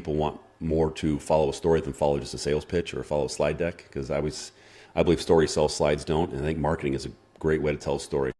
people want more to follow a story than follow just a sales pitch or follow a slide deck, because I believe stories sell, slides don't, and I think marketing is a great way to tell a story.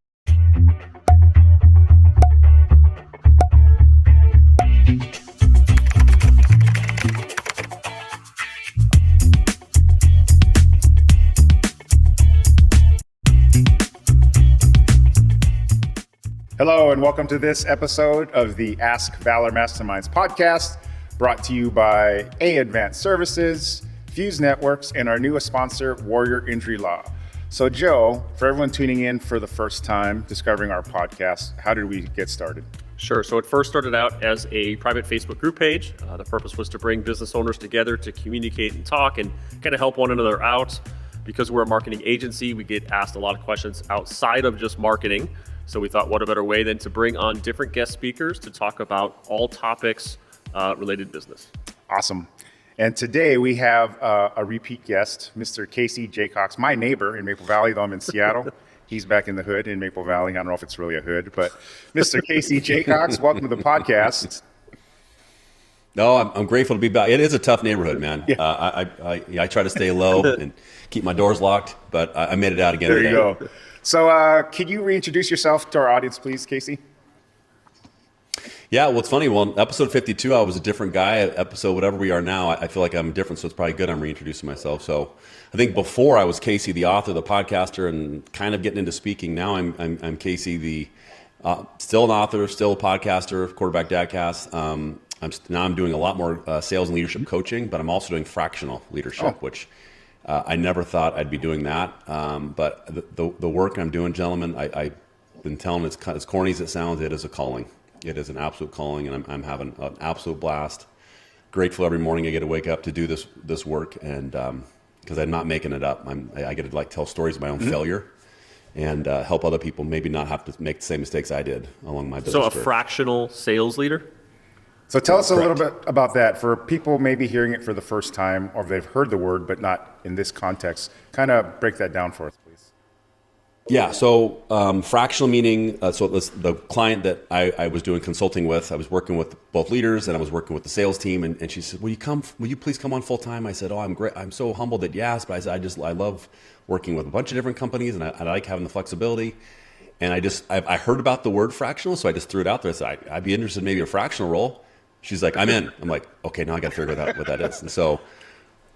Hello, and welcome to this episode of the Ask Valor Masterminds podcast, brought to you by Advanced Services, Fuse Networks, and our newest sponsor, Warrior Injury Law. So, Joe, for everyone tuning in for the first time, discovering our podcast, how did we get started? Sure. So it first started out as a private Facebook group page. The purpose was to bring business owners together to communicate and talk and kind of help one another out. Because we're a marketing agency, we get asked a lot of questions outside of just marketing. So we thought, what a better way than to bring on different guest speakers to talk about all topics related to business. Awesome. And today we have a repeat guest, Mr. Casey J Cox, my neighbor in Maple Valley, though I'm in Seattle. He's back in the hood in Maple Valley. I don't know if it's really a hood, but Mr. Casey J Cox, welcome to the podcast. No, I'm grateful to be back. It is a tough neighborhood, man. Yeah. I try to stay low and keep my doors locked, but I made it out again There today. you go. So can you reintroduce yourself to our audience, please, Casey? Yeah, well, it's funny. Well, in episode 52, I was a different guy. Episode whatever we are now, I feel like I'm different, so it's probably good I'm reintroducing myself. So I think before I was Casey, the author, the podcaster, and kind of getting into speaking. Now I'm Casey, the still an author, still a podcaster, quarterback dadcast. Now I'm doing a lot more sales and leadership coaching, but I'm also doing fractional leadership, which I never thought I'd be doing that. But the work I'm doing, gentlemen, I've been telling, it's as corny as it sounds, it is a calling. It is an absolute calling, and I'm having an absolute blast. Grateful every morning I get to wake up to do this work, and because I'm not making it up. I get to tell stories of my own failure and help other people maybe not have to make the same mistakes I did along my business. So a career. fractional sales leader? So tell us a Correct. little bit about that for people maybe hearing it for the first time, or they've heard the word but not in this context. Kind of break that down for us, please. Yeah, so fractional meaning, so the client that I was doing consulting with, I was working with both leaders and I was working with the sales team, and she said, will you please come on full time? I said, I'm great. I'm so humbled that you asked, but I said, I love working with a bunch of different companies, and I like having the flexibility. And I heard about the word fractional, so I just threw it out there. I said, I'd be interested in maybe a fractional role. She's like, I'm in. I'm like, okay, now I got to figure out what that is. And so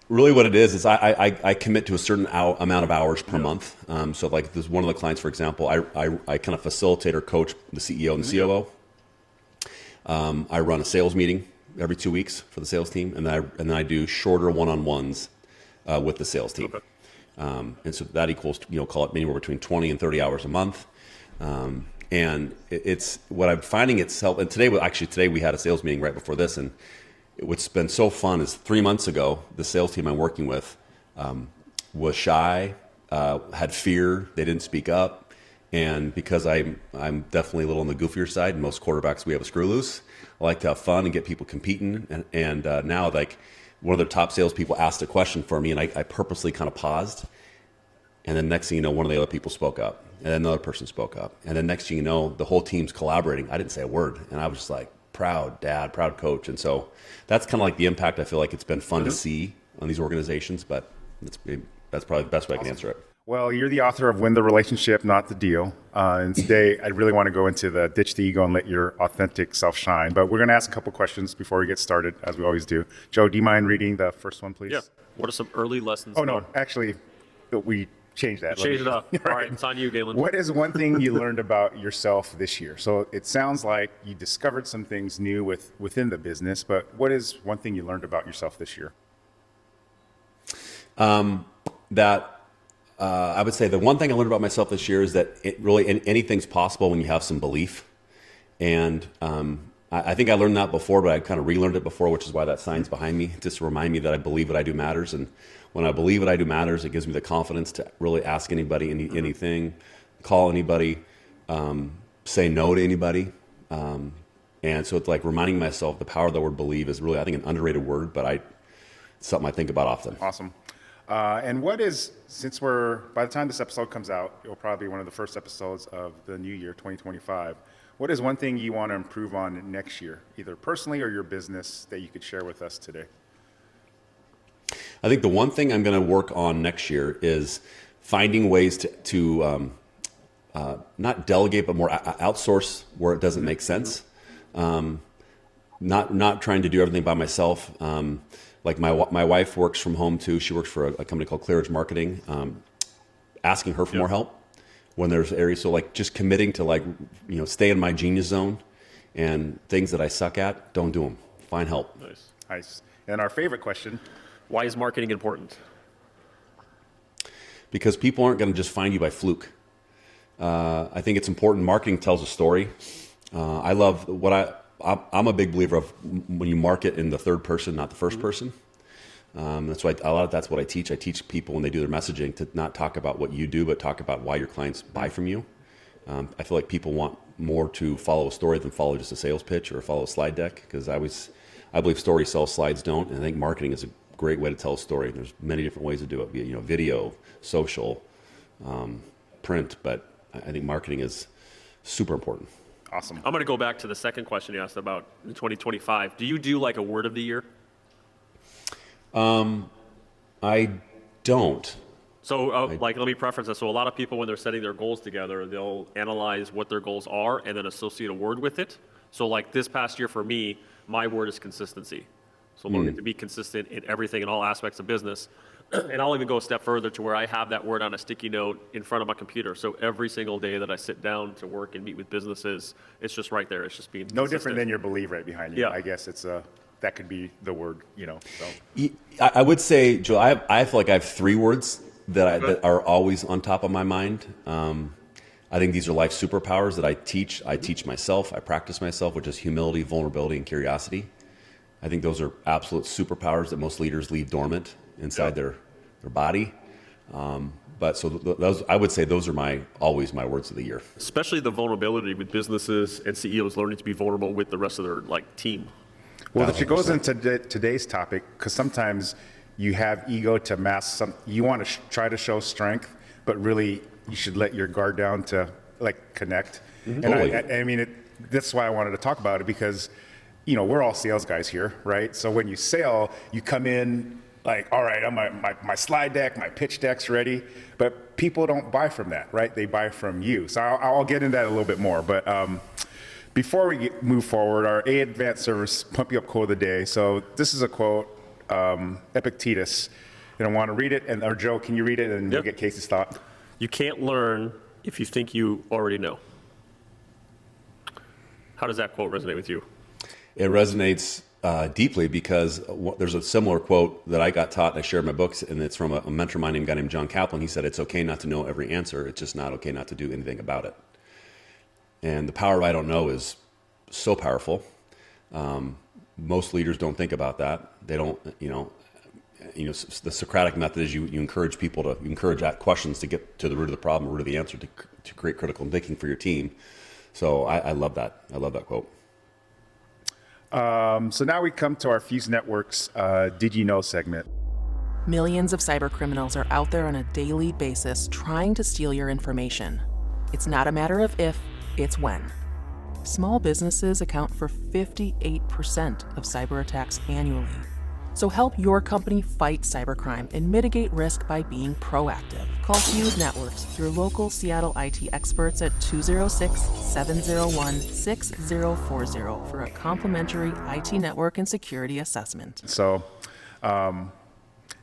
really what it is I commit to a certain amount of hours per month. So like this one of the clients, for example, I kind of facilitate or coach the CEO and the COO. I run a sales meeting every 2 weeks for the sales team, and then I do shorter one-on-ones with the sales team. Okay. And so that equals, call it anywhere between 20 and 30 hours a month. And it's what I'm finding itself. And today we had a sales meeting right before this, and what's been so fun is 3 months ago, the sales team I'm working with was shy, had fear, they didn't speak up, and because I'm definitely a little on the goofier side. Most quarterbacks, we have a screw loose. I like to have fun and get people competing, and now one of their top salespeople asked a question for me, and I purposely kind of paused. And then next thing you know, one of the other people spoke up, and then another person spoke up. And then next thing you know, the whole team's collaborating. I didn't say a word. And I was just like, proud dad, proud coach. And so that's kind of like the impact I feel like it's been fun to see on these organizations, but that's probably the best way I can answer it. Well, you're the author of Win the Relationship, Not the Deal. And today I really want to go into the ditch the ego and let your authentic self shine. But we're going to ask a couple questions before we get started, as we always do. Joe, do you mind reading the first one, please? Yeah. What are some early lessons? Oh, no, actually, we changed that. Change it up. All right, it's on you, Galen. What is one thing you learned about yourself this year? So it sounds like you discovered some things new within the business, but what is one thing you learned about yourself this year? I would say the one thing I learned about myself this year is that anything's possible when you have some belief. And I think I learned that before, but I kind of relearned it before, which is why that sign's behind me, just to remind me that I believe what I do matters. And when I believe what I do matters, it gives me the confidence to really ask anybody anything, call anybody, say no to anybody. And so it's like reminding myself the power of the word believe is really, I think, an underrated word, but it's something I think about often. Awesome. And since by the time this episode comes out, it'll probably be one of the first episodes of the new year, 2025. What is one thing you want to improve on next year, either personally or your business, that you could share with us today? I think the one thing I'm going to work on next year is finding ways to not delegate, but more outsource where it doesn't make sense. Not trying to do everything by myself. Like my wife works from home too. She works for a company called Clearage Marketing. Asking her for more help when there's areas. So like just committing to stay in my genius zone, and things that I suck at, don't do them. Find help. Nice. And our favorite question. Why is marketing important? Because people aren't going to just find you by fluke. I think it's important. Marketing tells a story. I love I'm a big believer of when you market in the third person, not the first person. That's why that's what I teach. I teach people when they do their messaging to not talk about what you do, but talk about why your clients buy from you. I feel like people want more to follow a story than follow just a sales pitch or follow a slide deck, because I believe stories sell, slides don't. And I think marketing is a great way to tell a story. There's many different ways to do it, video, social, print, but I think marketing is super important. Awesome. I'm going to go back to the second question you asked about 2025. Do you do like a word of the year? I don't. So let me preference this. So a lot of people, when they're setting their goals together, they'll analyze what their goals are and then associate a word with it. So like this past year for me, my word is consistency. So learning to be consistent in everything, in all aspects of business. And I'll even go a step further to where I have that word on a sticky note in front of my computer. So every single day that I sit down to work and meet with businesses, it's just right there. It's just being no consistent. Different than your belief right behind you. Yeah. I guess it's that could be the word, So. I would say, Joe, I feel like I have 3 words that are always on top of my mind. I think these are life superpowers that I teach. I teach myself. I practice myself, which is humility, vulnerability, and curiosity. I think those are absolute superpowers that most leaders leave dormant inside their body. But so those, I would say those are always my words of the year. Especially the vulnerability with businesses and CEOs learning to be vulnerable with the rest of their team. Well, it goes into today's topic, because sometimes you have ego to mask you want to try to show strength, but really you should let your guard down to connect. And Totally. That's why I wanted to talk about it, because we're all sales guys here, right? So when you sell, you come in all right, I'm my slide deck, my pitch deck's ready, but people don't buy from that, right? They buy from you. So I'll get into that a little bit more, but before we move forward, our A Advanced Service Pump You Up quote of the day. So this is a quote, Epictetus, and I want to read it. Or Joe, can you read it, and we'll get Casey's thought? You can't learn if you think you already know. How does that quote resonate with you? It resonates deeply, because there's a similar quote that I got taught and I share in my books, and it's from a mentor of mine named a guy named John Kaplan. He said, it's okay not to know every answer. It's just not okay not to do anything about it. And the power of I don't know is so powerful. Most leaders don't think about that. They don't, the Socratic method is you encourage people to encourage questions to get to the root of the problem, root of the answer, to create critical thinking for your team. So I love that. I love that quote. So now we come to our Fuse Network's Did You Know segment. Millions of cyber criminals are out there on a daily basis trying to steal your information. It's not a matter of if, it's when. Small businesses account for 58% of cyber attacks annually. So help your company fight cybercrime and mitigate risk by being proactive. Call Fuse Networks, your local Seattle IT experts at 206-701-6040 for a complimentary IT network and security assessment. So,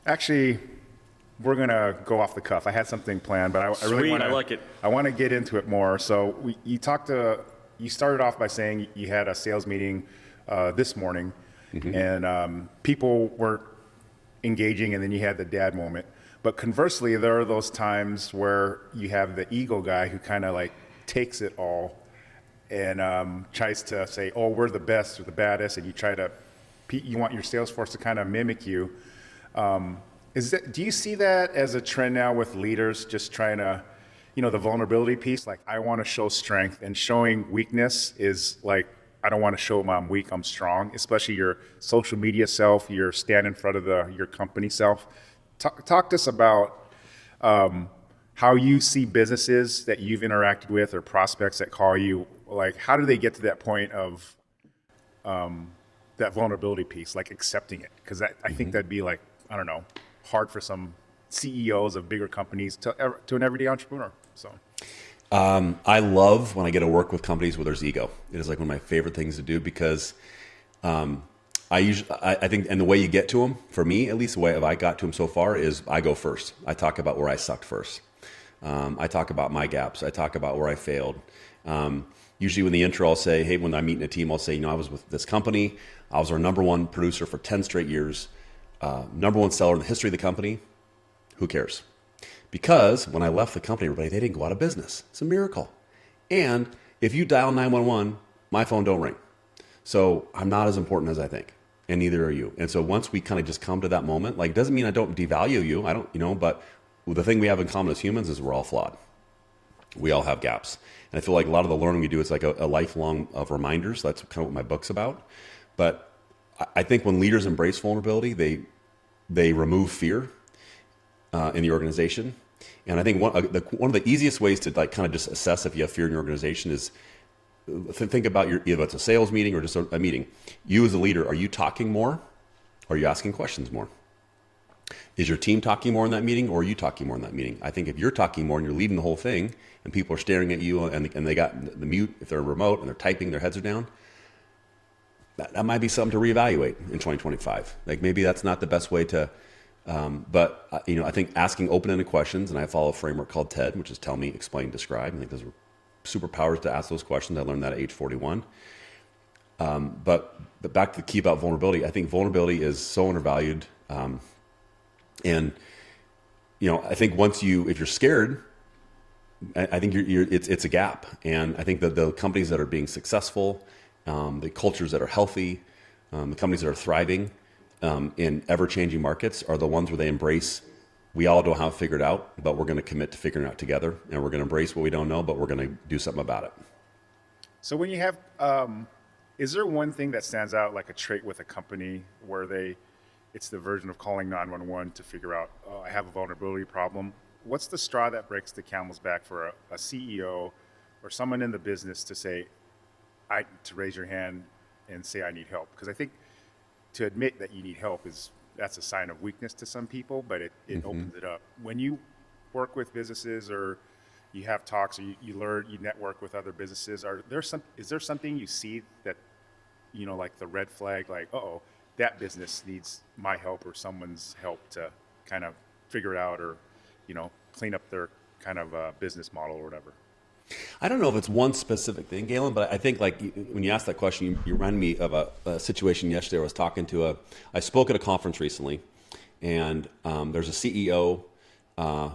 actually, we're going to go off the cuff. I had something planned, but I really want to. I like it. I want to get into it more. So you started off by saying you had a sales meeting this morning, and people weren't engaging, and then you had the dad moment. But conversely, there are those times where you have the ego guy who kind of takes it all and tries to say, "Oh, we're the best or the baddest," and you want your sales force to kind of mimic you. Do you see that as a trend now with leaders just trying to, the vulnerability piece? I want to show strength, and showing weakness is I don't want to show I'm weak, I'm strong, especially your social media self, your stand in front of your company self. Talk to us about how you see businesses that you've interacted with or prospects that call you like, how do they get to that point of that vulnerability piece, like accepting it? Because I think that'd be like, I don't know, hard for some CEOs of bigger companies to an everyday entrepreneur. So I love when I get to work with companies where there's ego. It is like one of my favorite things to do because I think, and the way you get to them, for me at least, the way I got to them so far is I go first. I talk about where I sucked first. I talk about my gaps. I talk about where I failed. Usually when the intro, I'll say, hey, when I'm meeting a team, I'll say, I was with this company. I was our number one producer for 10 straight years. Number one seller in the history of the company. Who cares? Because when I left the company, everybody, they didn't go out of business. It's a miracle. And if you dial 911, my phone don't ring. So I'm not as important as I think. And neither are you. And so once we kind of just come to that moment, like, doesn't mean I don't devalue you. I don't, but the thing we have in common as humans is we're all flawed. We all have gaps. And I feel like a lot of the learning we do is like a lifelong of reminders. That's kind of what my book's about. But I think when leaders embrace vulnerability, they remove fear in the organization. And I think one of the easiest ways to like kind of just assess if you have fear in your organization is think about either it's a sales meeting or just a meeting. You as a leader, are you talking more or are you asking questions more? Is your team talking more in that meeting or are you talking more in that meeting? I think if you're talking more and you're leading the whole thing and people are staring at you and they got the mute, if they're remote and they're typing, their heads are down, that might be something to reevaluate in 2025. Like maybe that's not the best way to, but I think asking open-ended questions, and I follow a framework called TED, which is tell me, explain, describe. I think those are superpowers to ask those questions. I learned that at age 41. But back to the key about vulnerability, I think vulnerability is so undervalued. And I think if you're scared, I think it's a gap. And I think that the companies that are being successful, the cultures that are healthy, the companies that are thriving in ever-changing markets are the ones where they embrace, we all don't have it figured out, but we're going to commit to figuring it out together. And we're going to embrace what we don't know, but we're going to do something about it. So when you have, is there one thing that stands out, like a trait with a company where it's the version of calling 911 to figure out, I have a vulnerability problem? What's the straw that breaks the camel's back for a CEO or someone in the business to say, to raise your hand and say, I need help? Because I think to admit that you need help that's a sign of weakness to some people, but it opens it up. When you work with businesses or you have talks or you network with other businesses, is there something you see that, like the red flag, like, that business needs my help or someone's help to kind of figure it out or, clean up their kind of business model or whatever? I don't know if it's one specific thing, Galen, but I think like when you asked that question, you reminded me of a situation yesterday. I was talking to I spoke at a conference recently, and there's a CEO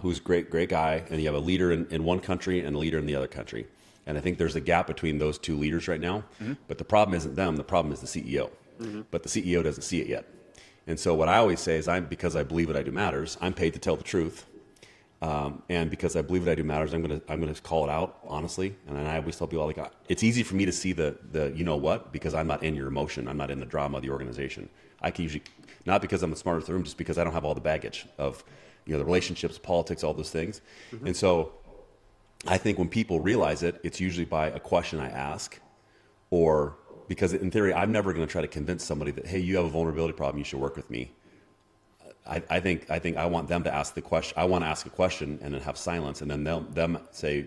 who's a great guy, and you have a leader in one country and a leader in the other country. And I think there's a gap between those two leaders right now. Mm-hmm. But the problem isn't them. The problem is the CEO. Mm-hmm. But the CEO doesn't see it yet. And so what I always say is because I believe what I do matters, I'm paid to tell the truth. And because I believe what I do matters, I'm gonna call it out honestly. And I always tell people, like, it's easy for me to see the because I'm not in your emotion, I'm not in the drama of the organization. I can usually, not because I'm the smartest in the room, just because I don't have all the baggage of the relationships, politics, all those things. Mm-hmm. And so I think when people realize it, it's usually by a question I ask, or because in theory, I'm never going to try to convince somebody that, hey, you have a vulnerability problem, you should work with me. I think I want them to ask the question. I want to ask a question and then have silence, and then them say,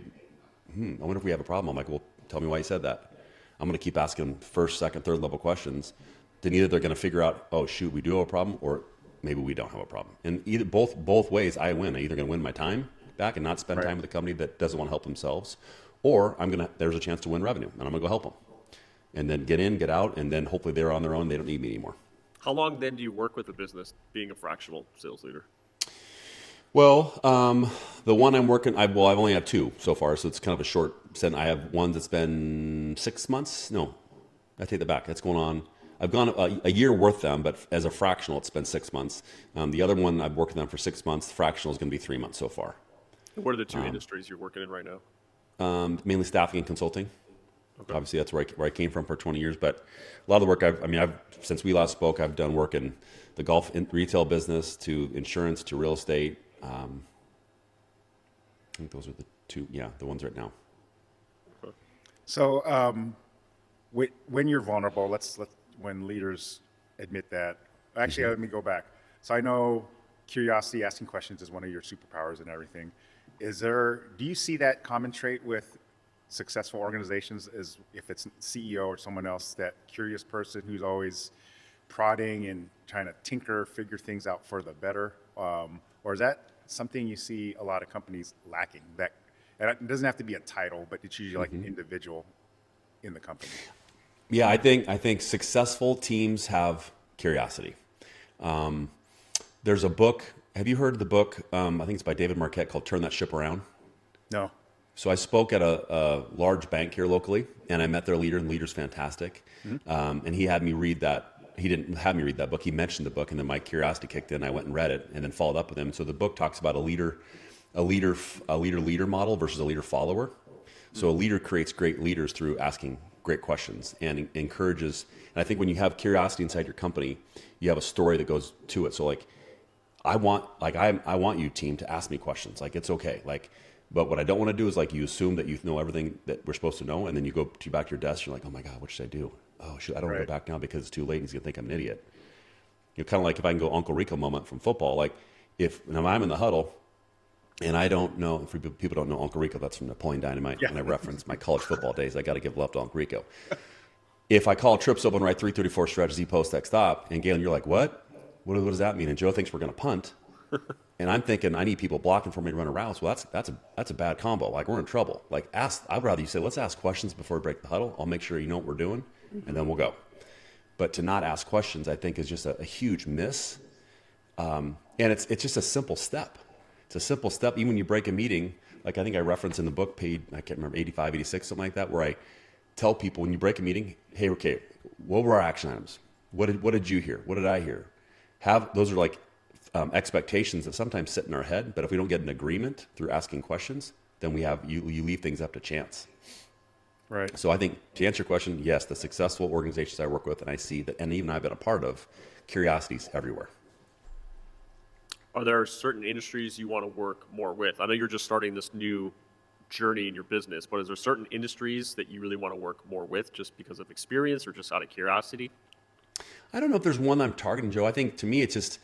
I wonder if we have a problem. I'm like, well, tell me why you said that. I'm going to keep asking first, second, third level questions. Then either they're going to figure out, oh shoot, we do have a problem, or maybe we don't have a problem. And either both ways, I win. I'm either going to win my time back and not spend time with a company that doesn't want to help themselves, or there's a chance to win revenue, and I'm going to go help them, and then get in, get out, and then hopefully they're on their own. They don't need me anymore. How long then do you work with a business being a fractional sales leader? Well, the one I'm working, I've only had two so far, so it's kind of a short set. I have one that's been 6 months. No, I take that back. That's going on. I've gone a year with them, but as a fractional, it's been 6 months. The other one, I've worked with them for 6 months. The fractional is going to be 3 months so far. What are the two industries you're working in right now? Mainly staffing and consulting. Okay. Obviously, that's where I came from for 20 years. But a lot of the work since we last spoke, I've done work in the golf retail business, to insurance, to real estate. I think those are the two, the ones right now. Okay. So when you're vulnerable, when leaders admit that. Actually, let me go back. So I know curiosity, asking questions is one of your superpowers and everything. Do you see that common trait with successful organizations, as if it's CEO or someone else, that curious person who's always prodding and trying to tinker, figure things out for the better? Or is that something you see a lot of companies lacking? And it doesn't have to be a title, but it's usually like an individual in the company. Yeah, I think successful teams have curiosity. There's a book. Have you heard the book? I think it's by David Marquette, called "Turn That Ship Around." No. So I spoke at a large bank here locally, and I met their leader, and the leader's fantastic. And he had me read that. He didn't have me read that book. He mentioned the book, and then my curiosity kicked in. I went and read it, and then followed up with him. So the book talks about a leader model versus a leader follower. So a leader creates great leaders through asking great questions and encourages. And I think when you have curiosity inside your company, you have a story that goes to it. So like, I want you, team, to ask me questions. Like, it's okay. Like, but what I don't want to do is like you assume that you know everything that we're supposed to know, and then you go back to your desk. You're like, oh my God, what should I do? Oh shoot, I don't want to go back now because it's too late. And he's gonna think I'm an idiot. You know, kind of like if I can go Uncle Rico moment from football. Like if I'm in the huddle and I don't know, if people don't know Uncle Rico, that's from Napoleon Dynamite. Yeah. When I reference my college football days, I got to give love to Uncle Rico. If I call trips open right 334 stretch Z post X stop, and Galen, you're like, what does that mean? And Joe thinks we're going to punt. And I'm thinking I need people blocking for me to run around. Well, that's a bad combo. Like, we're in trouble. Like, I'd rather you say, let's ask questions before we break the huddle. I'll make sure you know what we're doing, and then we'll go. But to not ask questions, I think, is just a huge miss. And it's just a simple step. It's a simple step. Even when you break a meeting, like I think I referenced in the book, page, I can't remember, 85, 86, something like that, where I tell people when you break a meeting, hey, okay, what were our action items? What did you hear? What did I hear? Those are like expectations that sometimes sit in our head, but if we don't get an agreement through asking questions, then you leave things up to chance. Right. So I think to answer your question, yes, the successful organizations I work with and I see that, and even I've been a part of, curiosity's everywhere. Are there certain industries you want to work more with? I know you're just starting this new journey in your business, but is there certain industries that you really want to work more with just because of experience or just out of curiosity? I don't know if there's one I'm targeting, Joe. I think to me, it's just,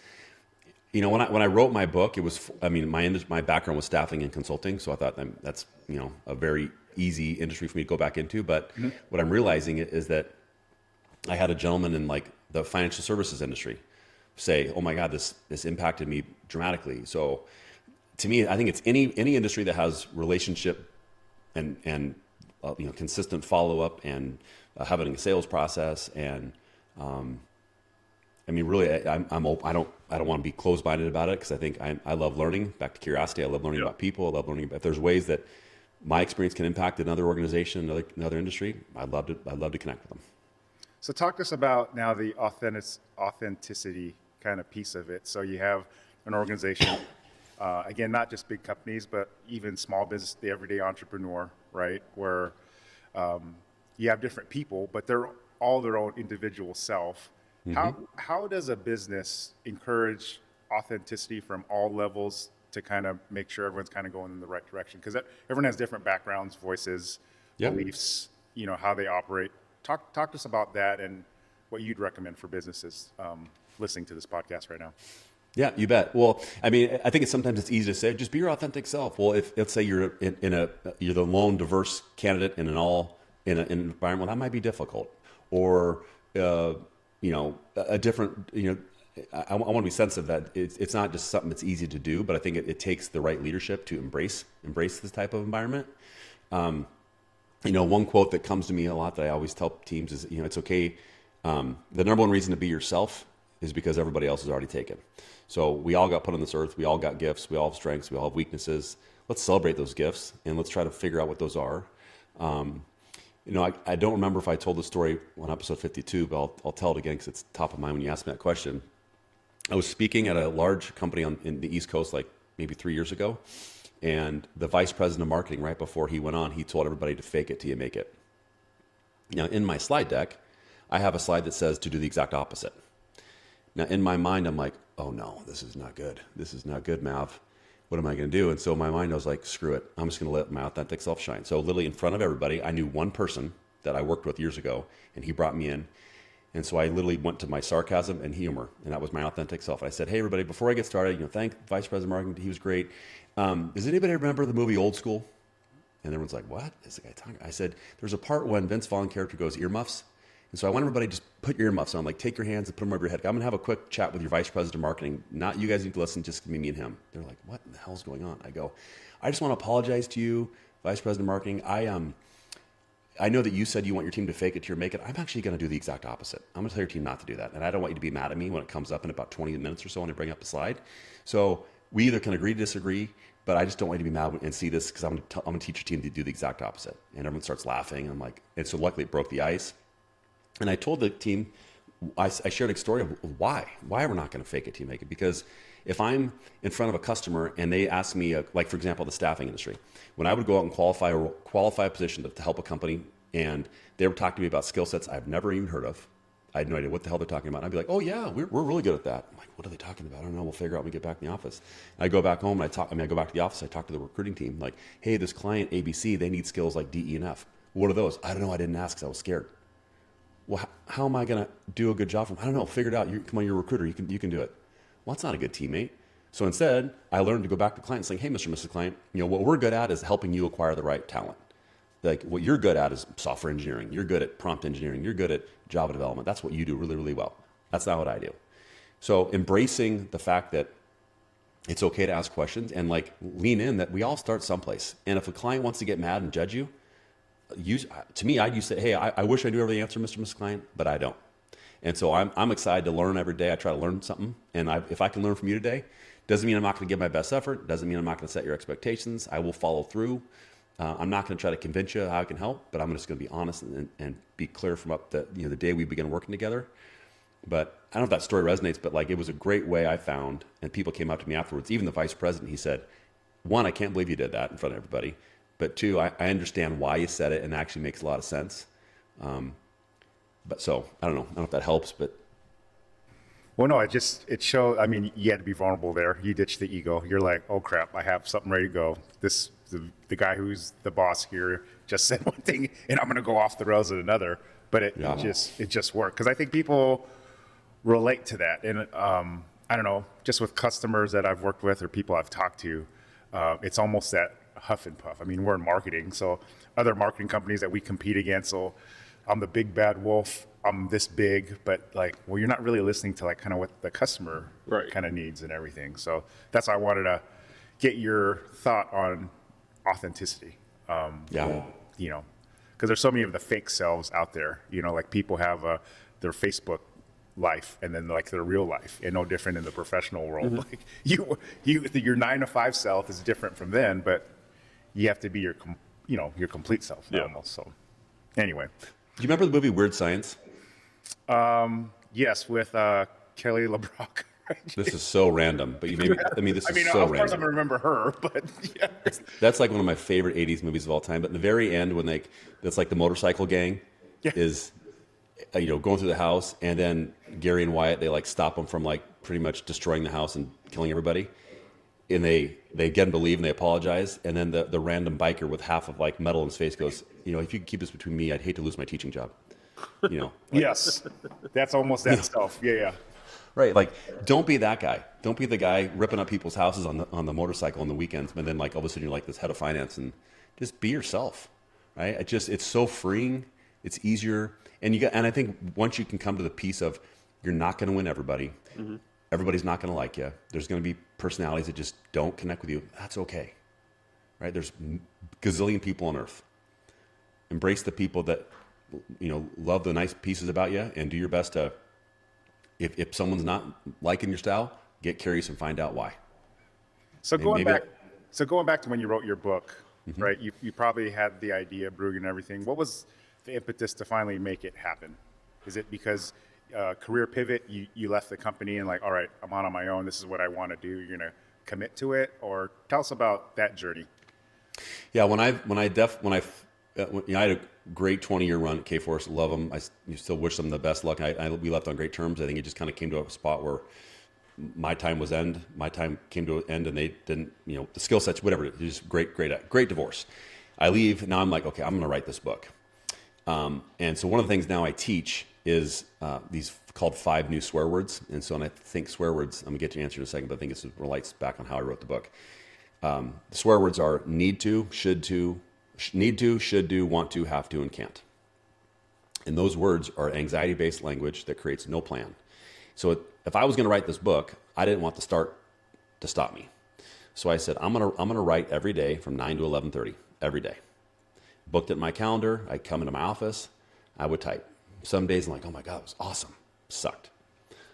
you know, when I wrote my book, it was, I mean, my background was staffing and consulting. So I thought that's, you know, a very easy industry for me to go back into. But what I'm realizing is that I had a gentleman in like the financial services industry say, oh my God, this impacted me dramatically. So to me, I think it's any industry that has relationship and you know, consistent follow-up and having a sales process. And I mean, really, I don't want to be closed-minded about it, because I think I love learning. Back to curiosity, I love learning about people. I love learning if there's ways that my experience can impact another organization, another industry. I'd love to connect with them. So talk to us about now the authenticity kind of piece of it. So you have an organization, again, not just big companies, but even small business, the everyday entrepreneur, right? Where you have different people, but they're all their own individual self. How does a business encourage authenticity from all levels to kind of make sure everyone's kind of going in the right direction? Because everyone has different backgrounds, voices, beliefs, you know, how they operate. Talk to us about that and what you'd recommend for businesses listening to this podcast right now. Yeah, you bet. Well, I mean, I think sometimes it's easy to say, just be your authentic self. Well, if let's say you're you're the lone diverse candidate in an environment, that might be difficult. Or you know, a different, you know, I want to be sensitive that it's not just something that's easy to do, but I think it takes the right leadership to embrace this type of environment. You know, one quote that comes to me a lot that I always tell teams is, you know, it's okay. The number one reason to be yourself is because everybody else is already taken. So we all got put on this earth. We all got gifts. We all have strengths. We all have weaknesses. Let's celebrate those gifts and let's try to figure out what those are. You know, I don't remember if I told the story on episode 52, but I'll tell it again because it's top of mind when you ask me that question. I was speaking at a large company in the East Coast, like maybe 3 years ago. And the vice president of marketing, right before he went on, he told everybody to fake it till you make it. Now, in my slide deck, I have a slide that says to do the exact opposite. Now, in my mind, I'm like, oh no, this is not good. This is not good, Mav. what am I going to do? And so in my mind, I was like, screw it. I'm just going to let my authentic self shine. So literally in front of everybody, I knew one person that I worked with years ago, and he brought me in. And so I literally went to my sarcasm and humor, and that was my authentic self. And I said, hey, everybody, before I get started, thank Vice President of Marketing. He was great. Does anybody remember the movie Old School? And everyone's like, what is the guy talking? I said, there's a part when Vince Vaughn's character goes earmuffs. And so I want everybody to just put your earmuffs on, like take your hands and put them over your head. I'm going to have a quick chat with your Vice President of Marketing. Not you guys need to listen, just me and him. They're like, what in the hell's going on? I go, I just want to apologize to you, Vice President of Marketing. I know that you said you want your team to fake it till you make it. I'm actually going to do the exact opposite. I'm going to tell your team not to do that. And I don't want you to be mad at me when it comes up in about 20 minutes or so when I bring up a slide. So we either can agree to disagree, but I just don't want you to be mad and see this because I'm going to teach your team to do the exact opposite. And everyone starts laughing. And I'm like, and so luckily it broke the ice. And I told the team, I shared a story of why we're not going to fake it till you make it. Because if I'm in front of a customer and they ask me, like for example, the staffing industry, when I would go out and qualify a position to help a company, and they would talk to me about skill sets I've never even heard of. I had no idea what the hell they're talking about. And I'd be like, oh yeah, we're really good at that. I'm like, what are they talking about? I don't know. We'll figure out when we get back in the office. And I go back home and I go back to the office. I talk to the recruiting team. Like, hey, this client ABC, they need skills like D, E, and F. What are those? I don't know. I didn't ask because I was scared. Well, how am I going to do a good job for them? I don't know. Figure it out. Come on, you're a recruiter. You can do it. Well, that's not a good teammate. So instead, I learned to go back to clients saying, hey, Mr. and Mrs. Client, what we're good at is helping you acquire the right talent. Like what you're good at is software engineering. You're good at prompt engineering. You're good at Java development. That's what you do really, really well. That's not what I do. So embracing the fact that it's okay to ask questions and like lean in that we all start someplace. And if a client wants to get mad and judge you, I'd say, hey, I wish I knew every answer, Mr. and Mrs. Client, but I don't. And so I'm excited to learn every day. I try to learn something. And if I can learn from you today, doesn't mean I'm not going to give my best effort. Doesn't mean I'm not going to set your expectations. I will follow through. I'm not going to try to convince you how I can help, but I'm just going to be honest and be clear from up the day we began working together. But I don't know if that story resonates, but like it was a great way I found, and people came up to me afterwards. Even the vice president, he said, one, I can't believe you did that in front of everybody. But two, I understand why you said it, and it actually makes a lot of sense. But so I don't know if that helps, but. Well, no, it showed, I mean, you had to be vulnerable there. You ditched the ego. You're like, oh crap, I have something ready to go. The guy who's the boss here just said one thing and I'm going to go off the rails at another, but it just worked. Cause I think people relate to that. And, I don't know, just with customers that I've worked with or people I've talked to, it's almost that huff and puff. I mean, we're in marketing, so other marketing companies that we compete against, so I'm the big bad wolf. I'm this big, but like, well, you're not really listening to like kind of what the customer kind of needs and everything. So that's why I wanted to get your thought on authenticity. Because there's so many of the fake selves out there. Like people have their Facebook life and then like their real life, and no different in the professional world. Mm-hmm. Like your 9-to-5 self is different from then, but you have to be your complete self almost. So anyway. Do you remember the movie Weird Science? Yes, with Kelly LeBrock. This is so random, but you made me, this is so random. Of course I'm going to remember her, but yeah. That's like one of my favorite 80s movies of all time. But in the very end, when that's like the motorcycle gang is, going through the house, and then Gary and Wyatt, they like stop them from like pretty much destroying the house and killing everybody. And they again believe and they apologize. And then the random biker with half of like metal in his face goes, if you could keep this between me, I'd hate to lose my teaching job. Yes, that's almost that stuff. Yeah. Right, like don't be that guy. Don't be the guy ripping up people's houses on the motorcycle on the weekends, but then like all of a sudden you're like this head of finance, and just be yourself, right? It's so freeing. It's easier, and I think once you can come to the piece of you're not going to win everybody, mm-hmm. Everybody's not going to like you. There's going to be personalities that just don't connect with you. That's okay, right? There's gazillion people on earth. Embrace the people that love the nice pieces about you, and do your best to. If someone's not liking your style, get curious and find out why. So going back to when you wrote your book, mm-hmm. right? You probably had the idea brewing and everything. What was the impetus to finally make it happen? Is it because career pivot, you left the company and like, all right, I'm on my own. This is what I want to do. You're gonna commit to it, or tell us about that journey. Yeah, when I had a great 20-year run at Kforce. Love them. I still wish them the best luck. We left on great terms. I think it just kind of came to a spot where my time was end. My time came to an end, and they didn't. The skill sets, whatever. It was just great divorce. I leave. Now I'm like, okay, I'm going to write this book. And so one of the things now I teach is these called 5 new swear words. And so when I think swear words, I'm going to get to your answer in a second, but I think it relates back on how I wrote the book. The swear words are need to, should do, want to, have to, and can't. And those words are anxiety-based language that creates no plan. So if I was going to write this book, I didn't want the start to stop me. So I said, I'm gonna write every day from 9 to 11:30 every day. Booked it in my calendar. I'd come into my office. I would type. Some days I'm like, oh my God, it was awesome. Sucked.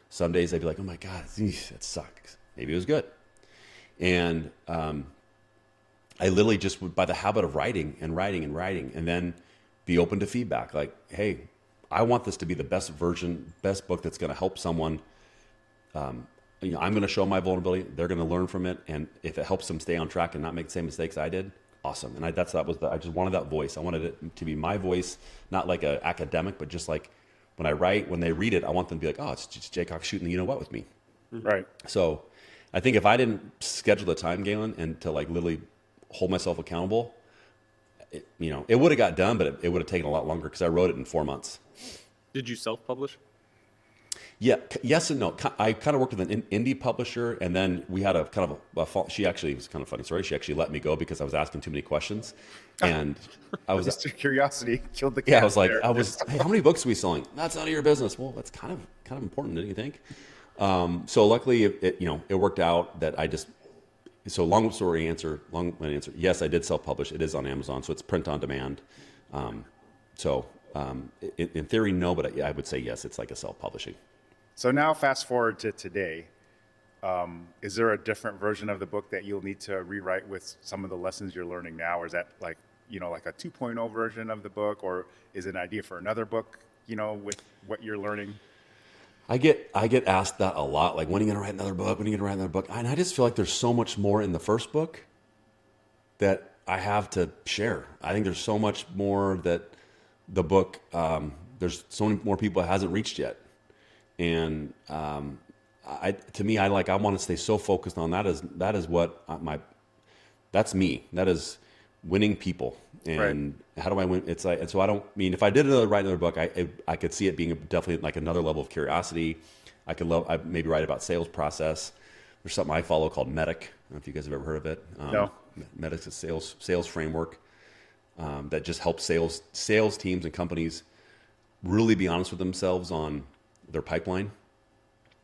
Some days I'd be like, oh my God, it sucks. Maybe it was good. And I literally just would, by the habit of writing, and then be open to feedback. Like, hey, I want this to be the best book that's going to help someone. I'm going to show my vulnerability. They're going to learn from it. And if it helps them stay on track and not make the same mistakes I did, awesome. And I just wanted that voice. I wanted it to be my voice, not like an academic, but just like when I write, when they read it, I want them to be like, oh, it's just J Cox shooting the you-know-what with me. Right. So I think if I didn't schedule the time, Galen, and to like literally hold myself accountable, it would have got done, but it would have taken a lot longer because I wrote it in 4 months. Did you self-publish? Yeah, yes and no. I kind of worked with an indie publisher, and then we had a kind of she actually, it was kind of a funny story. She actually let me go because I was asking too many questions, and I was just curiosity killed the cat. Yeah, I was like, hey, how many books are we selling? That's none of your business. Well, that's kind of important, didn't you think? So luckily, it worked out that I just. So long answer. Yes, I did self-publish. It is on Amazon, so it's print on demand. In theory, no, but I would say yes. It's like a self-publishing. So now fast forward to today. Is there a different version of the book that you'll need to rewrite with some of the lessons you're learning now? Or is that like a 2.0 version of the book, or is it an idea for another book, with what you're learning? I get asked that a lot. Like, when are you going to write another book? When are you going to write another book? And I just feel like there's so much more in the first book that I have to share. I think there's so much more that the book, there's so many more people it hasn't reached yet. And I want to stay so focused on that. That is what that's me. That is winning people. And How do I win? It's like, and so if I did write another book, I could see it being definitely like another level of curiosity. I'd maybe write about sales process. There's something I follow called MEDDIC. I don't know if you guys have ever heard of it. No. MEDDIC's a sales framework that just helps sales teams and companies really be honest with themselves on their pipeline.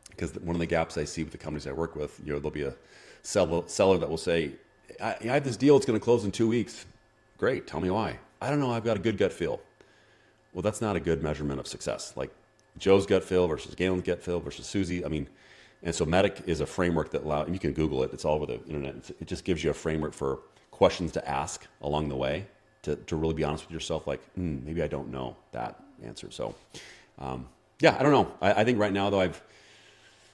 Because one of the gaps I see with the companies I work with, there'll be a seller that will say, I have this deal, it's going to close in 2 weeks. Great, tell me why. I don't know, I've got a good gut feel. Well, that's not a good measurement of success. Like Joe's gut feel versus Galen's gut feel versus Susie. And so MEDDIC is a framework that and you can Google it, it's all over the internet. It just gives you a framework for questions to ask along the way to really be honest with yourself, like, maybe I don't know that answer. So, yeah, I don't know. I think right now, though,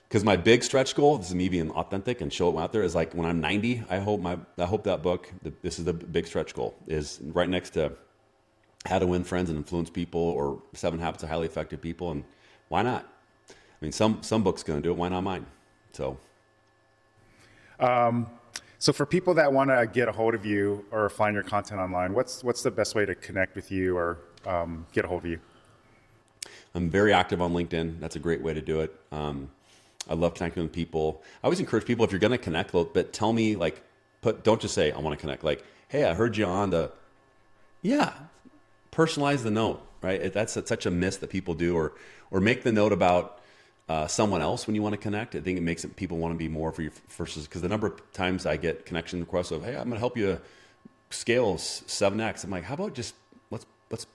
because my big stretch goal, this is me being authentic and show it out there, is like when I'm 90, I hope that book, this is the big stretch goal, is right next to How to Win Friends and Influence People or 7 Habits of Highly Effective People. And why not? Some book's going to do it. Why not mine? So for people that want to get a hold of you or find your content online, what's the best way to connect with you or get a hold of you? I'm very active on LinkedIn. That's a great way to do it. I love connecting with people. I always encourage people, if you're going to connect, but tell me, don't just say, I want to connect. Like, hey, I heard you on personalize the note, right? That's such a miss that people do, or make the note about someone else when you want to connect. I think it makes people want to be more for you versus, because the number of times I get connection requests of, hey, I'm going to help you scale 7X. I'm like, how about just let's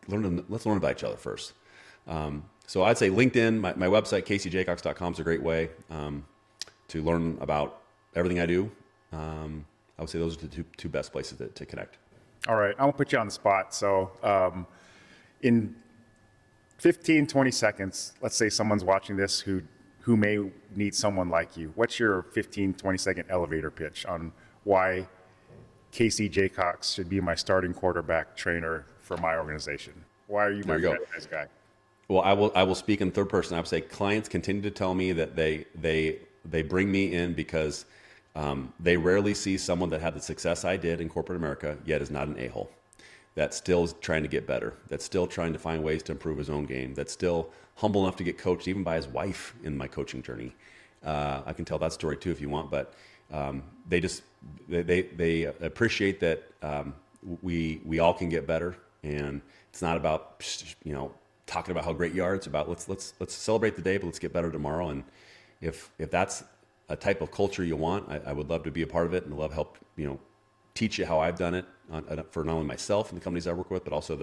learn about each other first. So I'd say LinkedIn, my website, CaseyJcox.com is a great way to learn about everything I do. I would say those are the two best places to connect. All right. I'm going to put you on the spot. So in 15, 20 seconds, let's say someone's watching this who may need someone like you. What's your 15, 20-second elevator pitch on why Casey J Cox should be my starting quarterback trainer for my organization? Why are you my franchise guy? Well, I will speak in third person. I would say clients continue to tell me that they they bring me in because they rarely see someone that had the success I did in corporate America, yet is not an a-hole. That's still trying to get better. That's still trying to find ways to improve his own game. That's still humble enough to get coached even by his wife in my coaching journey. I can tell that story too if you want, but they appreciate that we all can get better, and it's not about talking about how great you are. It's about let's celebrate the day, but let's get better tomorrow. And if that's a type of culture you want, I would love to be a part of it, and love help teach you how I've done it for not only myself and the companies I work with, but also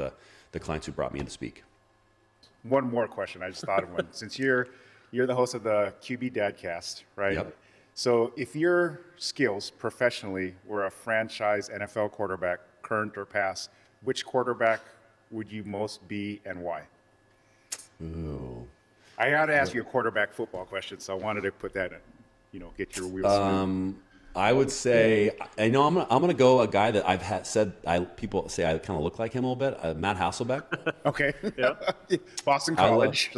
the clients who brought me in to speak. One more question. I just thought of one. Since you're the host of the QB Dadcast, right? Yep. So if your skills professionally were a franchise NFL quarterback, current or past, which quarterback would you most be and why? Ooh. I got to ask you a quarterback football question, so I wanted to put that in, get your wheels spinning. I would say, I'm gonna go a guy that I've said people say I kind of look like him a little bit. Matt Hasselbeck. Okay. Yeah. Boston College.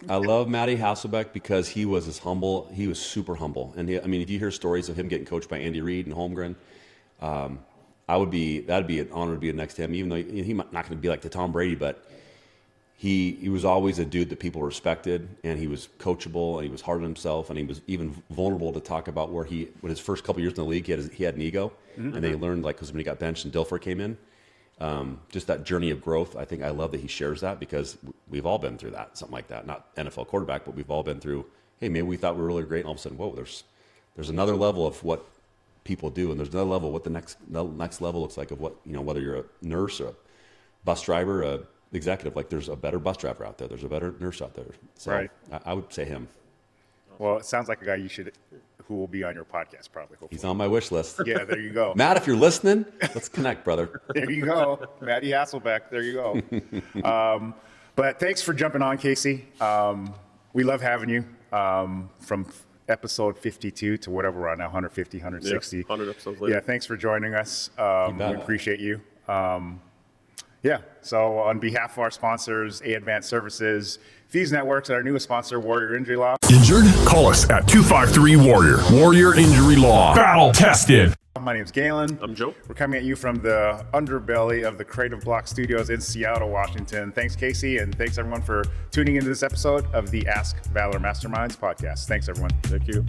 I love Matty Hasselbeck because he was humble. He was super humble, and if you hear stories of him getting coached by Andy Reid and Holmgren, that'd be an honor to be next to him. Even though he's not going to be like the Tom Brady, but he was always a dude that people respected, and he was coachable, and he was hard on himself, and he was even vulnerable to talk about when his first couple years in the league, he had an ego, and they learned, because when he got benched and Dilfer came in, just that journey of growth. I think I love that he shares that, because we've all been through that, something like that. Not NFL quarterback, but we've all been through, hey, maybe we thought we were really great, and all of a sudden, whoa, there's another level of what people do, and there's another level of what the next level looks like of what, whether you're a nurse or a bus driver, a executive, there's a better bus driver out there. There's a better nurse out there. So right. I would say him. Well, it sounds like a guy who will be on your podcast probably. Hopefully. He's on my wish list. Yeah, there you go. Matt, if you're listening, let's connect, brother. There you go. Matty Hasselbeck. There you go. But thanks for jumping on, Casey. We love having you from episode 52 to whatever we're on now, 150, 160. Yeah, 100 episodes later. Yeah, thanks for joining us. We appreciate you. So on behalf of our sponsors, A Advanced Services, Fuse Networks, and our newest sponsor, Warrior Injury Law. Injured? Call us at 253-WARRIOR. Warrior Injury Law. Battle tested. My name's Galen. I'm Joe. We're coming at you from the underbelly of the Creative Block Studios in Seattle, Washington. Thanks, Casey, and thanks everyone for tuning into this episode of the Ask Valor Masterminds podcast. Thanks, everyone. Thank you.